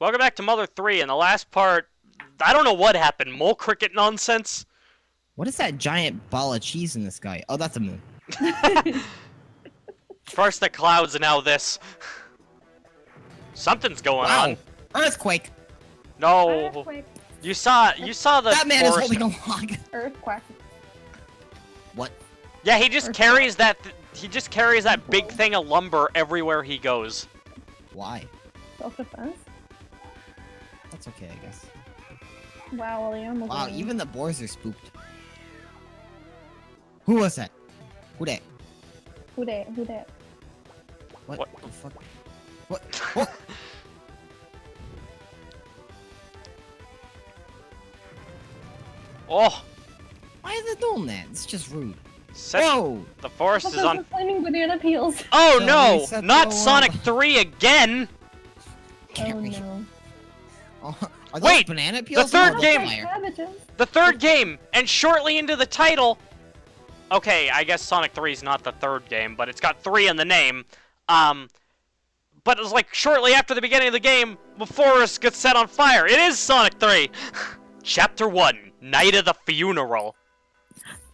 Welcome back to Mother 3. In the last part, I don't know what happened. Mole cricket nonsense? What is that giant ball of cheese in the sky? Oh, that's a moon. First the clouds and now this. Something's going on. Earthquake! No. Earthquake. You saw the That man is forest. holding a log. Earthquake. What? Yeah, he just carries that. He just carries that big thing of lumber everywhere he goes. Why? Self-defense? That's okay, I guess. Wow, well, the animals Wow, are- even the boars are spooked. Who was that? Who that? Who dat? Who dat? What, What? the fuck? What? What? Oh, Why is it doing that? It's just rude. set Whoa! the forest is on. Flaming banana peels. Oh So no! we set Not the Sonic alarm. 3 again! Can't Oh reach. no. Oh, are those Wait, banana peels? third or game- fire? Cabbages. The third game, and shortly into the title. Okay, I guess Sonic 3 is not the third game, but it's got 3 in the name. But it was like shortly after the beginning of the game, the forest gets set on fire. It is Sonic 3! Chapter 1, Night of the Funeral.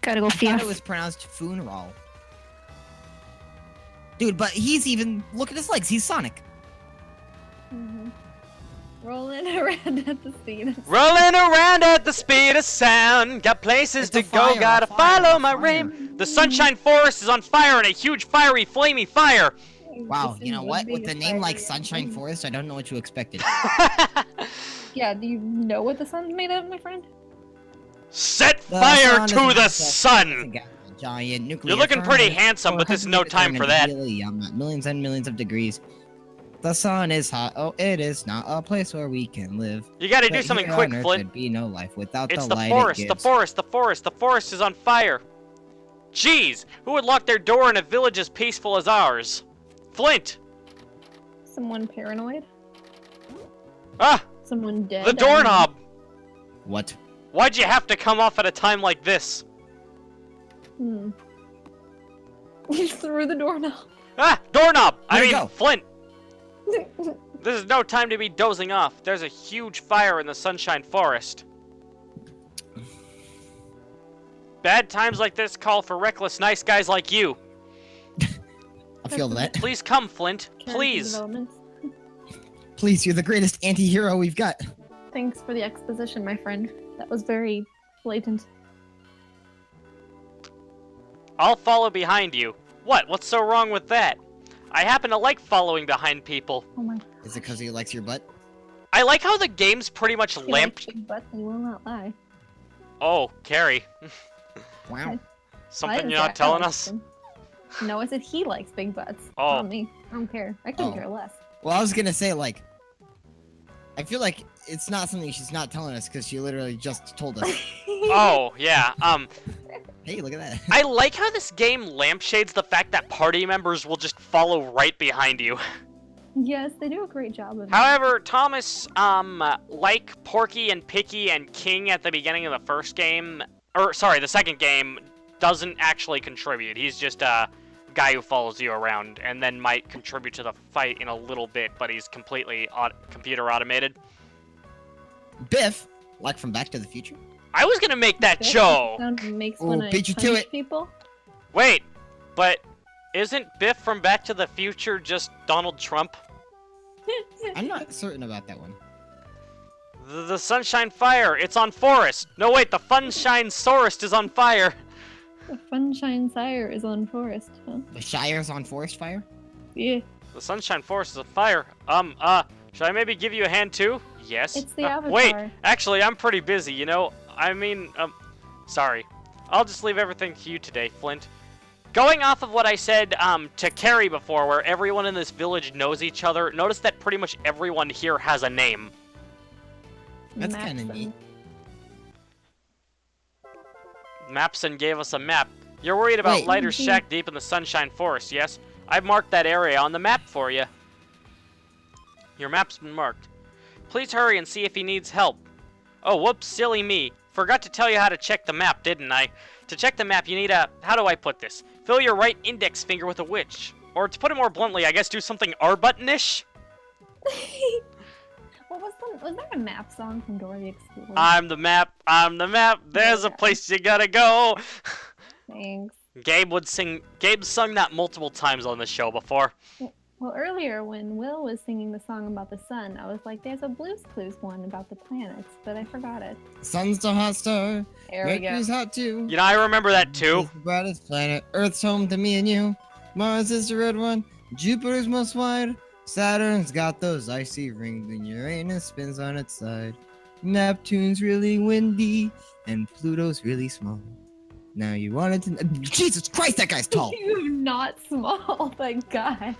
Gotta go I thought it was pronounced funeral. Dude, but he's even... Look at his legs, he's Sonic. Rolling around at the speed of Rolling around at the speed of sound. Got places It's to a go, fire, gotta a fire, follow a my fire. ring. The Sunshine Forest is on fire in a huge, fiery, flamey fire. Wow, This you know is what? the With the biggest name like fire Sunshine ever. Forest, I don't know what you expected. Yeah, do you know what the sun's made of, my friend? Set The fire sun is to a the massive sun. Giant nuclear You're looking pretty furnace. handsome, but this is no 400 time for that. helium at millions and millions of degrees. The sun is hot. Oh, it is not a place where we can live. You gotta do But something here quick, on Earth, Flint. There'd be no life without It's the the light forest, it the gives. forest, the forest. The forest is on fire. Jeez, who would lock their door in a village as peaceful as ours? Flint! Someone paranoid? Ah, Someone dead? the doorknob! What? Why'd you have to come off at a time like this? Hmm. You threw the doorknob. Ah, doorknob! I Where'd it mean, go? Flint! This is no time to be dozing off. There's a huge fire in the Sunshine Forest. Bad times like this call for reckless nice guys like you. I feel that. Please come, Flint. Character Please. development. Please, you're the greatest anti-hero we've got. Thanks for the exposition, my friend. That was very blatant. I'll follow behind you. What? What's so wrong with that? I happen to like following behind people. Oh my. Is it because he likes your butt? I like how the game's pretty much He lamp. likes big butts, and he will not lie. Oh, Kari. Wow. Something you're not telling us? No, I said he likes big butts. Oh. Not me. I don't care. I couldn't Oh. care less. Well, I was gonna say, like, I feel like it's not something she's not telling us because she literally just told us. Oh, yeah. Hey, look at that. I like how this game lampshades the fact that party members will just follow right behind you. Yes, they do a great job of it. However, Thomas, like Porky and Picky and King at the beginning of the first game, or sorry, the second game, doesn't actually contribute. He's just a guy who follows you around and then might contribute to the fight in a little bit, but he's completely computer automated. Biff, like from Back to the Future. I was gonna make that That's joke. what the sound makes Oh, when I beat you to punch it. people. Wait, but isn't Biff from Back to the Future just Donald Trump? I'm not certain about that one. The Sunshine Fire, it's on forest. No, wait, the Funshine Sorest is on fire. The Funshine Sire is on forest, huh? The Shire's on forest fire? Yeah. The Sunshine Forest is on fire. Should I maybe give you a hand too? Yes. It's the Avatar. Wait, actually, I'm pretty busy, you know? I mean, sorry. I'll just leave everything to you today, Flint. Going off of what I said, to Kari before, where everyone in this village knows each other, notice that pretty much everyone here has a name. That's kinda Maxim. neat. Mapson gave us a map. You're worried about Wait. Lighter's shack deep in the Sunshine Forest, yes? I've marked that area on the map for you. Your map's been marked. Please hurry and see if he needs help. Oh, whoops, silly me. Forgot to tell you how to check the map, didn't I? To check the map, you need a... How do I put this? Fill your right index finger with a witch. Or to put it more bluntly, I guess do something R-button-ish? Was there a map song from Dora the Explorer? I'm the map, there's a place you gotta go. Thanks. Gabe sung that multiple times on the show before. Well, earlier when Will was singing the song about the sun, I was like, there's a Blue's Clues one about the planets, but I forgot it. Sun's a hot star. There we go. Mercury's hot too. You know, I remember that too. It's the brightest planet. Earth's home to me and you. Mars is the red one. Jupiter's most wide. Saturn's got those icy rings, and Uranus spins on its side. Neptune's really windy, and Pluto's really small. Now you wanted to. Jesus Christ, that guy's tall. You're not small, thank God.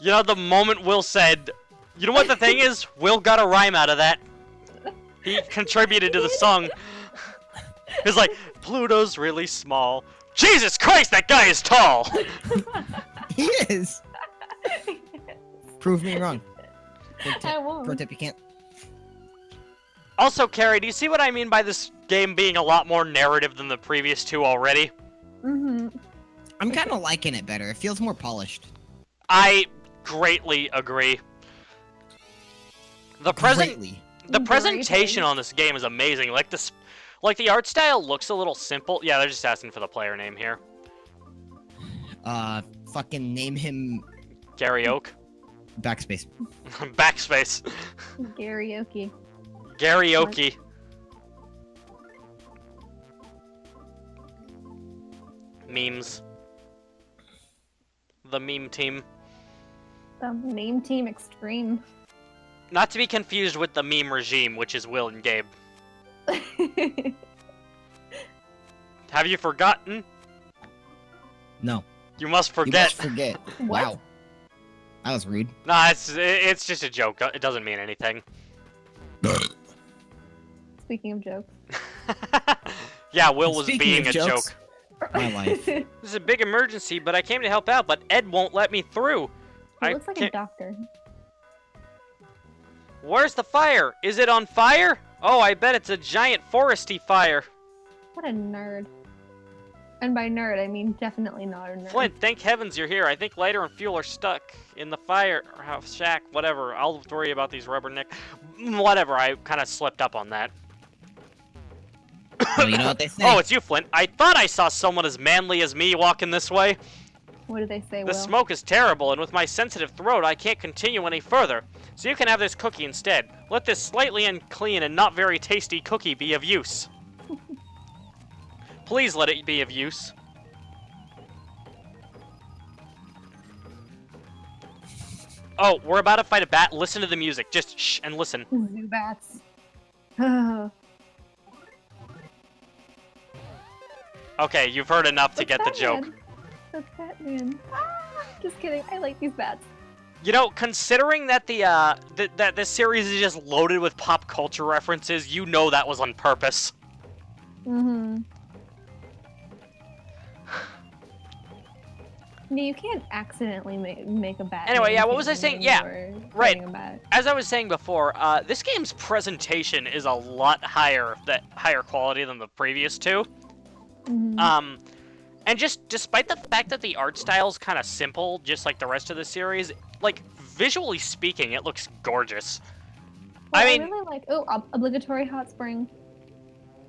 You know, the moment Will said, you know what the thing is? Will got a rhyme out of that. He contributed to the song. He's like, Pluto's really small. Jesus Christ, that guy is tall! He is. Prove me wrong. I won't. Pro tip, you can't. Also, Kari, do you see what I mean by this game being a lot more narrative than the previous two already? Mm-hmm. I'm kind of liking it better. It feels more polished. I greatly agree. The Greatly. presentation on this game is amazing. Like the art style looks a little simple. Yeah, they're just asking for the player name here. Fucking name him Gary Oak. Backspace. Backspace. Karaoke. Karaoke. Memes. The meme team. The meme team extreme. Not to be confused with the meme regime, which is Will and Gabe. Have you forgotten? No. You must You forget. must forget. What? Wow. That was rude. Nah, it's just a joke. It doesn't mean anything. Speaking of jokes. Yeah, Will was Speaking being of a jokes, joke. My life. This is a big emergency, but I came to help out, but Ed won't let me through. He I looks like a can't- doctor. Where's the fire? Is it on fire? Oh, I bet it's a giant foresty fire. What a nerd. And by nerd, I mean definitely not a nerd. Flint, thank heavens you're here. I think lighter and fuel are stuck in the fire shack, whatever. I'll worry about these rubberneck. Whatever, I kind of slipped up on that. Well, you know what they say. Oh, it's you, Flint. I thought I saw someone as manly as me walking this way. What did they say, The Will? smoke is terrible, and with my sensitive throat, I can't continue any further. So you can have this cookie instead. Let this slightly unclean and not very tasty cookie be of use. Please let it be of use. Oh, we're about to fight a bat. Listen to the music. Just shh and listen. Zubats. Okay, you've heard enough to get the joke. That's Batman. Just kidding. I like these bats. You know, considering that that this series is just loaded with pop culture references, you know that was on purpose. Mm-hmm. Yeah, you can't accidentally make a bat. Anyway, yeah, what was I saying? Yeah, right. A bat. As I was saying before, this game's presentation is a lot higher quality than the previous two. Mhm. And just despite the fact that the art style's kind of simple, just like the rest of the series, like visually speaking, it looks gorgeous. Well, I mean, really like obligatory hot spring.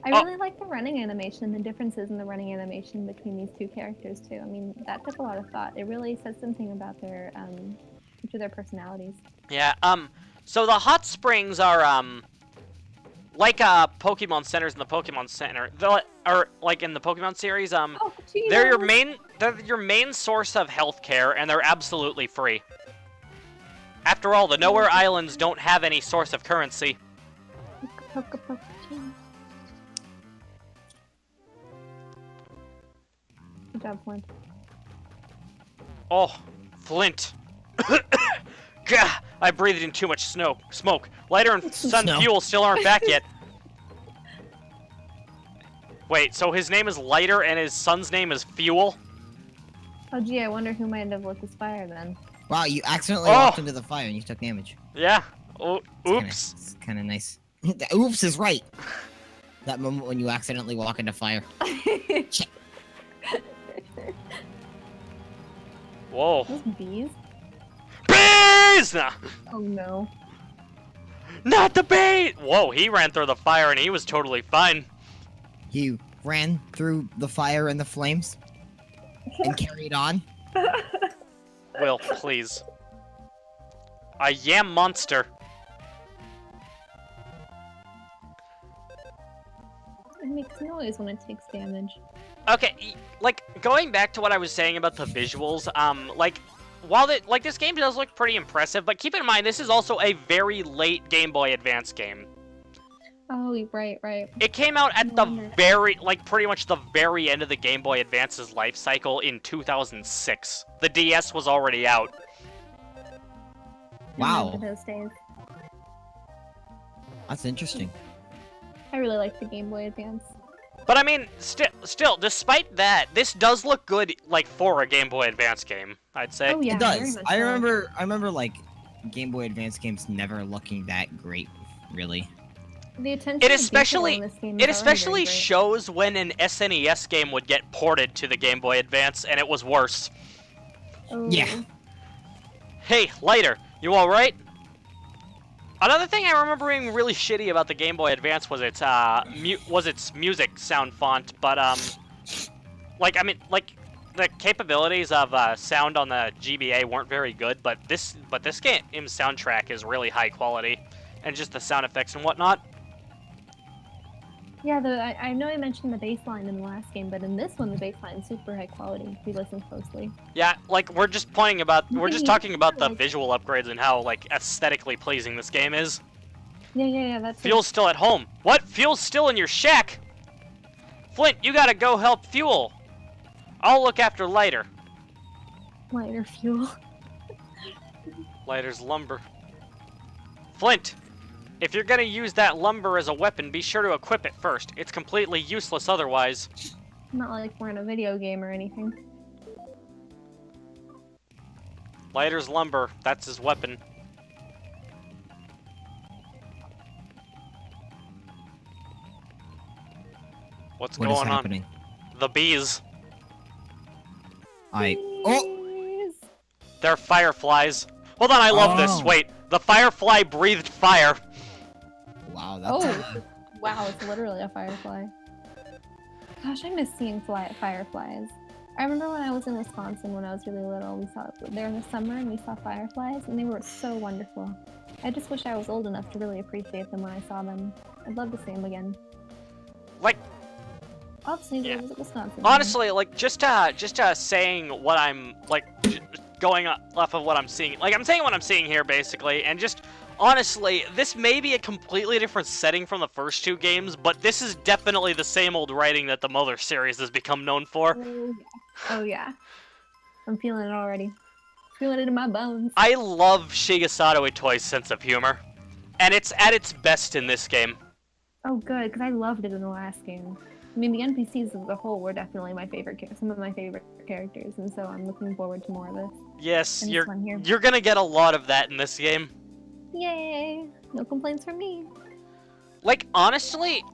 I Oh. really like the running animation, the differences in the running animation between these two characters too. I mean, that took a lot of thought. It really says something about their each of their personalities. yeah. So the hot springs are like Pokemon centers in the Pokemon Center, or like in the Pokemon series. Oh, geez, They're your main source of healthcare, and they're absolutely free. After all, the Nowhere Islands don't have any source of currency. Good job, Flint. Oh, Flint. Gah, I breathed in too much smoke. Lighter and sun Snow. fuel still aren't back yet. Wait, so his name is Lighter and his son's name is Fuel? Oh, gee, I wonder who might have lit this fire then. Wow, you accidentally Oh. walked into the fire and you took damage. Yeah. Oh, oops. It's kind of nice. Oops is right. That moment when you accidentally walk into fire. Whoa. Those bees? Bees! Nah. Oh no. Not the bait! Whoa, he ran through the fire and he was totally fine. He ran through the fire and the flames and carried on. Will, please. A yam monster. It makes noise when it takes damage. Okay, like, going back to what I was saying about the visuals, like, while this game does look pretty impressive, but keep in mind, this is also a very late Game Boy Advance game. Oh, right. It came out at the very, pretty much the very end of the Game Boy Advance's life cycle in 2006. The DS was already out. Wow. Remember those days. That's interesting. I really like the Game Boy Advance. But I mean, still, despite that, this does look good, for a Game Boy Advance game, I'd say. Oh yeah, It very does. much I so. remember like Game Boy Advance games never looking that great, really. The attention It to especially, detail in this game is it already especially very great. shows when an SNES game would get ported to the Game Boy Advance, and it was worse. Oh. Yeah. Hey, Lighter, you alright? Another thing I remember being really shitty about the Game Boy Advance was its music sound font, but the capabilities of sound on the GBA weren't very good, but this game's soundtrack is really high quality, and just the sound effects and whatnot. Yeah, I know I mentioned the baseline in the last game, but in this one the baseline is super high quality if you listen closely. Yeah, we're just talking about the visual upgrades and how aesthetically pleasing this game is. Yeah, that's Fuel's still at home. What? Fuel's still in your shack? Flint, you gotta go help Fuel. I'll look after Lighter. Lighter fuel. Lighter's lumber. Flint, if you're gonna use that lumber as a weapon, be sure to equip it first. It's completely useless otherwise. Not like we're in a video game or anything. Lighter's lumber, that's his weapon. What's What is going happening? on? The bees. Oh! They're fireflies. Hold on, I love this. Oh. Wait, the firefly breathed fire. Wow, that's Oh, wow, it's literally a firefly. Gosh, I miss seeing fireflies. I remember when I was in Wisconsin when I was really little, we saw there in the summer and we saw fireflies and they were so wonderful. I just wish I was old enough to really appreciate them when I saw them. I'd love to see them again. Like, Obviously, Yeah. it was at Wisconsin. honestly, just saying what I'm going off of what I'm seeing. I'm saying what I'm seeing here basically, and just honestly, this may be a completely different setting from the first two games, but this is definitely the same old writing that the Mother series has become known for. Oh yeah. I'm feeling it already. Feeling it in my bones. I love Shigeru Itoi's sense of humor, and it's at its best in this game. Oh good, because I loved it in the last game. I mean, the NPCs as a whole were definitely my favorite, some of my favorite characters, and so I'm looking forward to more of this. Yes, And this one here. you're gonna get a lot of that in this game. Yay! No complaints from me. Honestly,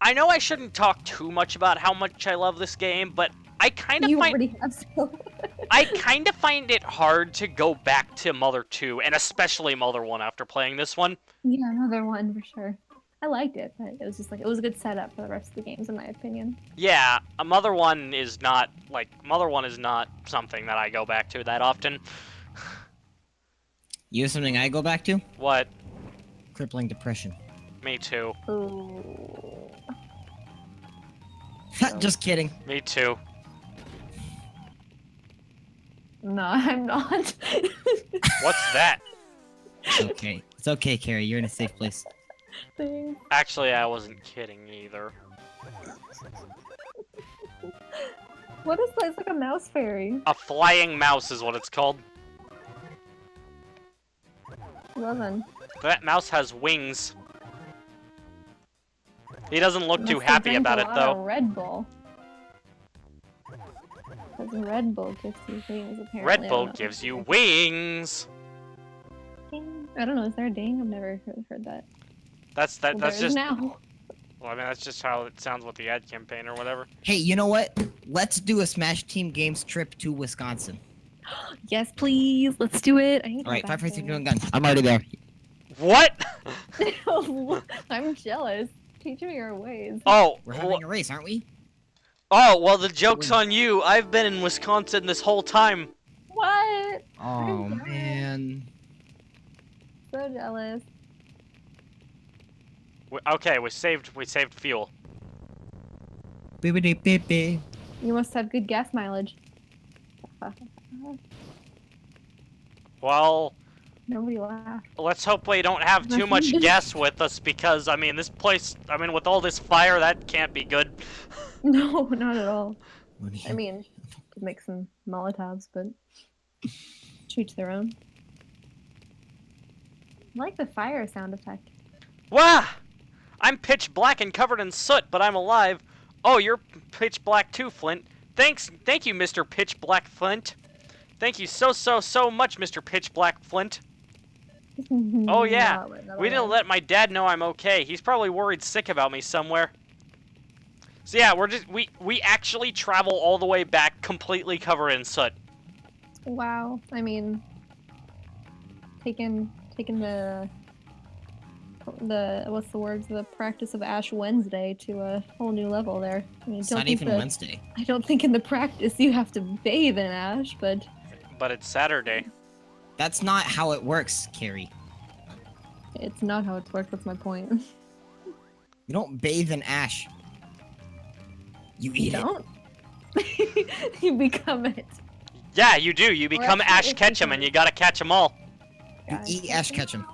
I know I shouldn't talk too much about how much I love this game, but I kind of You find already have so. I kind of find it hard to go back to Mother 2, and especially Mother 1 after playing this one. Yeah, another one for sure. I liked it, but it was just it was a good setup for the rest of the games, in my opinion. Yeah, Mother 1 is not, something that I go back to that often. You know something I go back to? What? Crippling depression. Me too. Ooh. Just kidding. Me too. No, I'm not. What's that? It's okay. It's okay, Kari. You're in a safe place. Thanks. Actually, I wasn't kidding either. What is that? It's like a mouse fairy. A flying mouse is what it's called. 11. That mouse has wings. He doesn't look too Must have happy drank about a it, lot though. of Red Bull. Because Red Bull gives you wings, apparently. Red I don't Bull know. gives you wings. Ding. I don't know, is there a ding? I've never heard that. That's Well, that's there is just now. well, I mean that's just how it sounds with the ad campaign or whatever. Hey, you know what? Let's do a Smash Team Games trip to Wisconsin. Yes, please. Let's do it. I need to All right, go 5, back 4, 3, 2, there. 1, gun. I'm already there. What? I'm jealous. Teach me your ways. Oh, We're having a race, aren't we? oh, well, the joke's Win. on you. I've been in Wisconsin this whole time. What? Oh I'm jealous. man. So jealous. Okay, we saved fuel. Bibbidi-bibbi. You must have good gas mileage. Well, Nobody laughed. let's hope we don't have too much gas with us because, I mean, this place, I mean, with all this fire, that can't be good. No, not at all. What do you- I mean, could make some Molotovs, but to each their own. I like the fire sound effect. Wah! I'm pitch black and covered in soot, but I'm alive. Oh, you're pitch black too, Flint. Thank you, Mr. Pitch Black Flint. Thank you so much, Mr. Pitch Black Flint. Oh yeah, we didn't let my dad know I'm okay. He's probably worried sick about me somewhere. So yeah, we actually travel all the way back completely covered in soot. Wow. I mean, taking the what's the words, the practice of Ash Wednesday to a whole new level there. I mean, It's not even Wednesday. I don't think in the practice you have to bathe in ash, but But it's Saturday. That's not how it works, Kari. it's not how it's worked. That's my point. You don't bathe in ash. You eat it. Don't. You become it. Yeah, you do. You become actually, Ash if Ketchum, you and you gotta catch 'em all. You Guys, eat Ash Ketchum.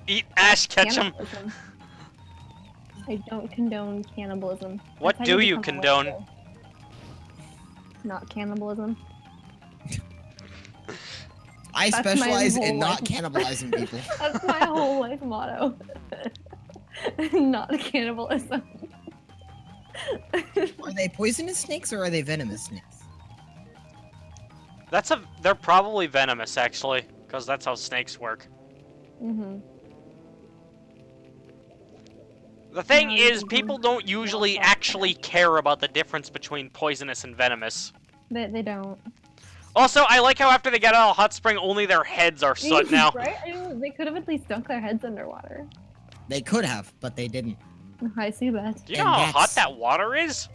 Eat Ash Ketchum. Cannibalism. I don't condone cannibalism. What That's how do you become a condone? witcher. Not cannibalism. I That's my specialize whole in not life. cannibalizing people. That's my whole life motto. Not cannibalism. Are they poisonous snakes or are they venomous snakes? They're probably venomous, actually, because that's how snakes work. Mhm. The thing Yeah, is, mhm. people don't usually actually care about the difference between poisonous and venomous. They don't. Also, I like how after they get out of hot spring, only their heads are soot now. Right? I mean, they could have at least dunked their heads underwater. They could have, but they didn't. I see that. Do you know And how hot that's- that water is?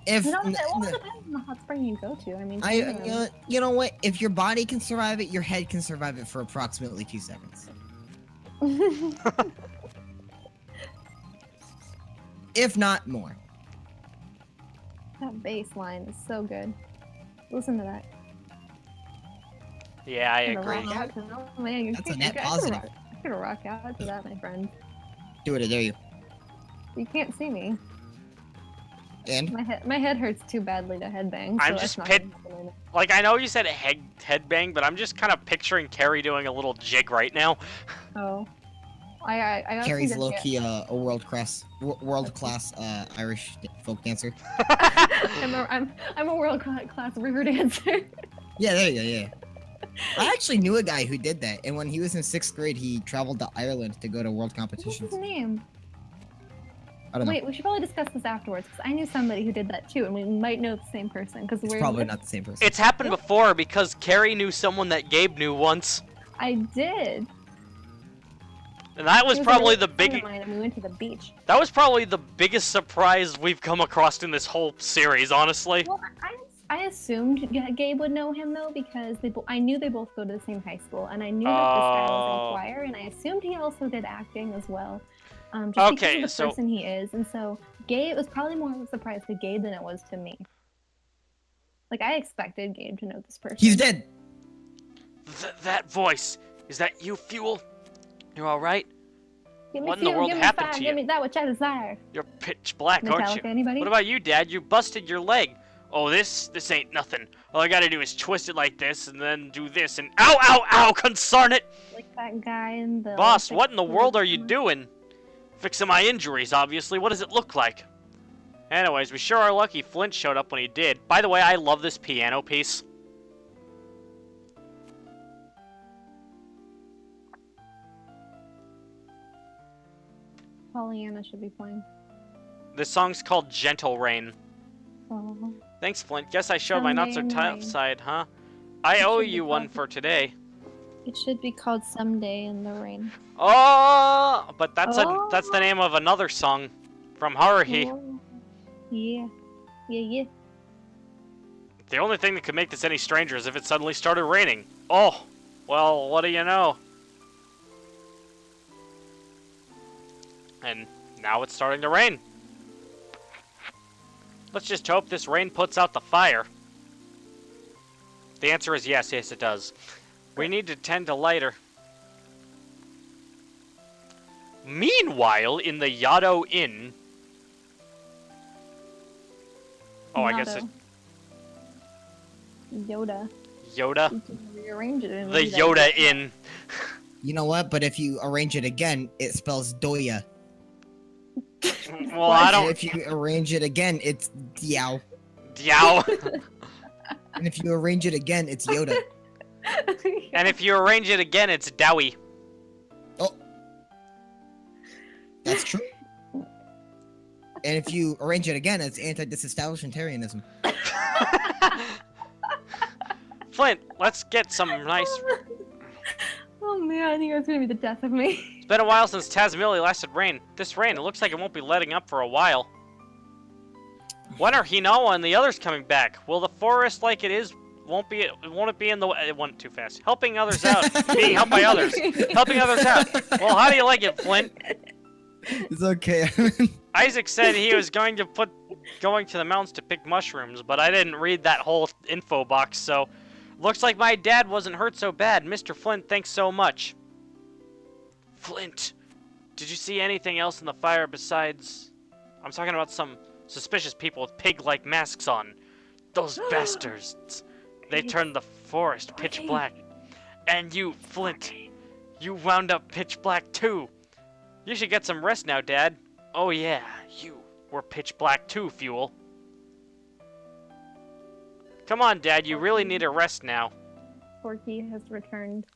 If It all n- depends, well, it n- depends on the hot spring you go to. I mean, I, some of them- you know what? If your body can survive it, your head can survive it for approximately 2 seconds. If not more. That bass line is so good. Listen to that. Yeah, I I'm gonna agree. rock out to- oh, man, you That's a can't- net I could positive. rock- I could rock out to that, my friend. Do it, I dare you. You can't see me. And My head hurts too badly to headbang. So I'm that's just not pit- gonna happen. Like, I know you said headbang, but I'm just kind of picturing Kari doing a little jig right now. Oh. I honestly Kari's didn't low get- key a world class Irish folk dancer. I'm a world class river dancer. Yeah, there you go. Yeah. I actually knew a guy who did that, and when he was in 6th grade, he traveled to Ireland to go to world What's competitions. his name? I don't know. Wait, we should probably discuss this afterwards because I knew somebody who did that too, and we might know the same person because It's we're probably not the same person. It's happened before because Kari knew someone that Gabe knew once. I did. And that was He a probably really the good friend of big. mine, and we went to the beach. That was probably the biggest surprise we've come across in this whole series, honestly. Well, I assumed Gabe would know him though because I knew they both go to the same high school, and I knew that this guy was Oh. in choir, and I assumed he also did acting as well. Just Okay, because of so- the person he is, and so Gabe was probably more of a surprise to Gabe than it was to me. Like I expected Gabe to know this person. He's dead. That voice. Is that you, Fuel? You're alright? Give me What in the fuel, world give me happened fire, to Give you? me that which I desire. You're pitch black, aren't Metallica, you? anybody? What about you, Dad? You busted your leg. Oh, this ain't nothing. All I gotta do is twist it like this and then do this and ow, ow, ow, concern it! Like that guy in the. Boss, Olympic what in the world are you team. doing? Fixing my injuries, obviously. What does it look like? Anyways, we sure are lucky Flint showed up when he did. By the way, I love this piano piece. Pollyanna should be playing. This song's called Gentle Rain. Oh. Thanks, Flint. Guess I showed my not so Someday in tough rain. side, huh? I It owe should be you one fun. for today. It should be called Someday in the Rain. Oh, but that's Oh. the name of another song from Haruhi. Oh. Yeah. Yeah. The only thing that could make this any stranger is if it suddenly started raining. Oh, well, what do you know? And now it's starting to rain. Let's just hope this rain puts out the fire. The answer is yes, yes it does. We need to tend to lighter. Meanwhile, in the Yado Inn... Oh, I guess it... Yoda. Yoda? You can rearrange it. And The read it. Yoda Inn. You know what? But if you arrange it again, it spells Doya. Well, I And don't... if you arrange it again, it's Diao. Yow. And if you arrange it again, it's Yoda. And if you arrange it again, it's Dowie. That's true. And if you arrange it again, it's anti-disestablishmentarianism. Flint, let's get some nice... Oh man, I think that's gonna be the death of me. It's been a while since Tazmily lasted rain. This rain, it looks like it won't be letting up for a while. When are Hinawa and the others coming back? Will the forest like it is won't it be in the way? It went too fast. Helping others out. Being helped by others. Helping others out. Well, how do you like it, Flint? It's okay. Isaac said he was going to going to the mountains to pick mushrooms, but I didn't read that whole info box, so looks like my dad wasn't hurt so bad. Mr. Flint, thanks so much. Flint, did you see anything else in the fire besides... I'm talking about some suspicious people with pig-like masks on. Those bastards. They turned the forest pitch black. And you, Flint, you wound up pitch black too. You should get some rest now, Dad. Oh yeah, you were pitch black too, Fuel. Come on, Dad, you really need a rest now. Porky has returned.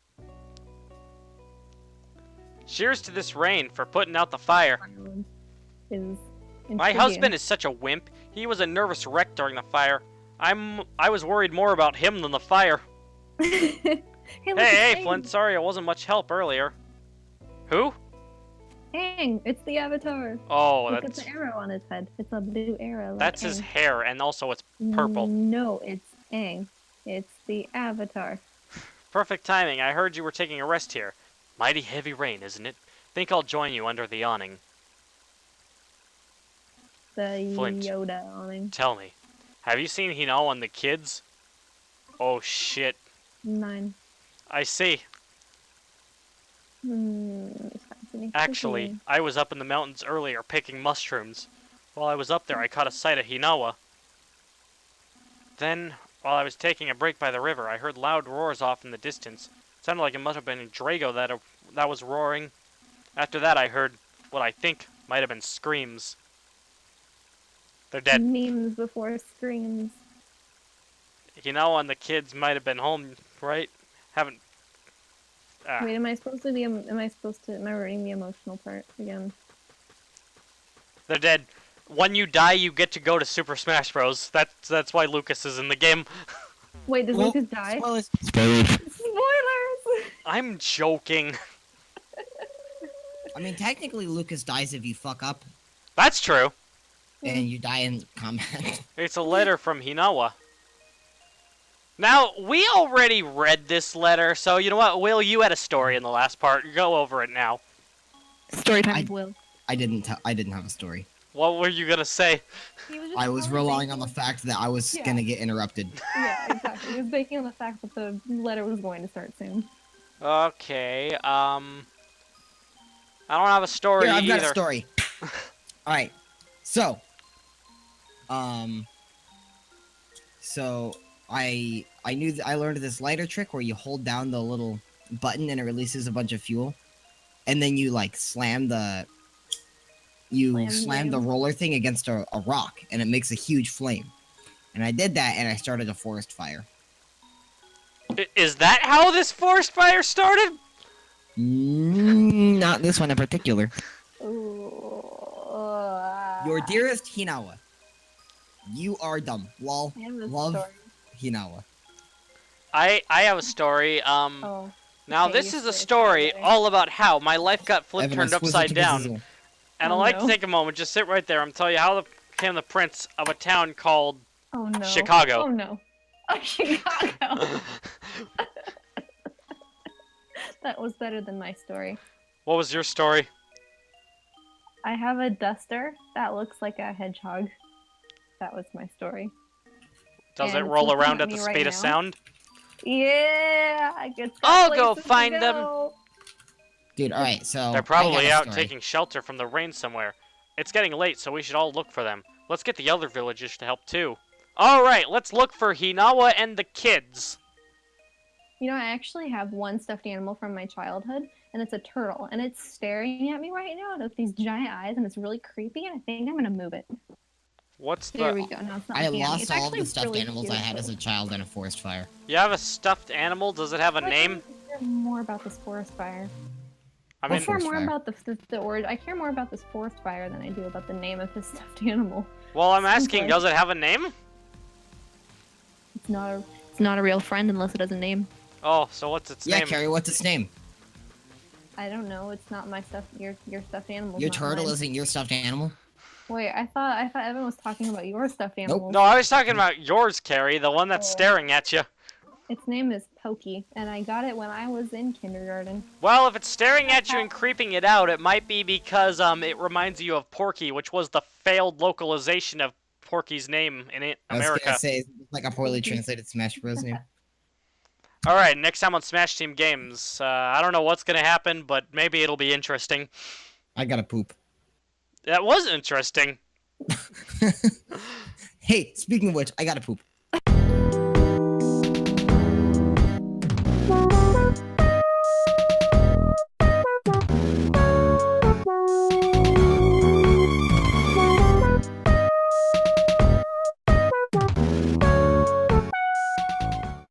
Cheers to this rain for putting out the fire. Is My husband is such a wimp. He was a nervous wreck during the fire. I was worried more about him than the fire. Hey, Flint, sorry I wasn't much help earlier. Who? Aang, it's the Avatar. Oh, Look at that's the arrow on his head. It's a blue arrow. Like that's his Aang. hair, and also it's purple. No, it's Aang. It's the Avatar. Perfect timing. I heard you were taking a rest here. Mighty heavy rain, isn't it? Think I'll join you under the awning. The Flint. Yoda awning. Tell me, have you seen Hinao and the kids? Oh shit. 9. I see. Actually, I was up in the mountains earlier picking mushrooms. While I was up there, I caught a sight of Hinawa. Then, while I was taking a break by the river, I heard loud roars off in the distance. It sounded like it must have been Drago that was roaring. After that, I heard what I think might have been screams. They're dead. Memes before screams. Hinawa and the kids might have been home, right? Haven't... Wait, am I writing the emotional part again? They're dead. When you die, you get to go to Super Smash Bros. That's why Lucas is in the game. Wait, does Well, Lucas die? Spoilers. Spoilers! I'm joking. I mean, technically, Lucas dies if you fuck up That's true. and you die in combat. It's a letter from Hinawa. Now, we already read this letter, so you know what? Will, you had a story in the last part. Go over it now. Story time, I- Will. I didn't have a story. What were you gonna say? I was relying on the fact that I was gonna get interrupted. Yeah, exactly. He was banking on the fact that the letter was going to start soon. Okay, I don't have a story Here, I've either. got a story. Alright. So I learned this lighter trick where you hold down the little button and it releases a bunch of fuel. And then you like slam the roller thing against a rock and it makes a huge flame. And I did that and I started a forest fire. Is that how this forest fire started? Not this one in particular. Ooh, Your dearest Hinawa. You are dumb. Lol. I have a Love story. Hinawa. I have a story. Oh. Now, Okay, this you're is a so story excited. all about how my life got flipped, Evan, turned I swizzled upside your down. bizzle. And Oh, I'd like to no. take a moment, just sit right there, and tell you how I became the prince of a town called Oh no. Chicago. Oh no. Oh, Chicago. That was better than my story. What was your story? I have a duster that looks like a hedgehog. That was my story. Does And it it's roll looking around at at the me right speed of now. sound? Yeah, I guess. I'll go find them. Dude, alright, so. They're I probably got a out story. taking shelter from the rain somewhere. It's getting late, so we should all look for them. Let's get the other villagers to help too. Alright, let's look for Hinawa and the kids. You know, I actually have one stuffed animal from my childhood, and it's a turtle, and it's staring at me right now with these giant eyes, and it's really creepy, and I think I'm gonna move it. What's There the... we go. Now it's not I looking at me. lost It's all of actually the stuffed really animals I cute, had as though. a child in a forest fire. You have a stuffed animal? Does it have a I'd like name? to hear more about this forest fire. I I mean, care forest more fire? about the origin. I care more about this forest fire than I do about the name of this stuffed animal. well, I'm asking, Okay. does it have a name? It's not a real friend unless it has a name. Oh, so what's its Yeah, name? Carrie, what's its name? I don't know. It's not my stuff. Your stuffed animal. Your turtle isn't your stuffed animal? Wait, I thought Evan was talking about your stuffed animal. No, I was talking about yours, Carrie, the one that's Oh. staring at you. Its name is Pokey, and I got it when I was in kindergarten. Well, if it's staring at you and creeping it out, it might be because it reminds you of Porky, which was the failed localization of Porky's name in I was America. gonna say, it's like a poorly translated Smash Bros. Name. Alright, next time on Smash Team Games. I don't know what's gonna happen, but maybe it'll be interesting. I gotta poop. That was interesting. Hey, speaking of which, I gotta poop.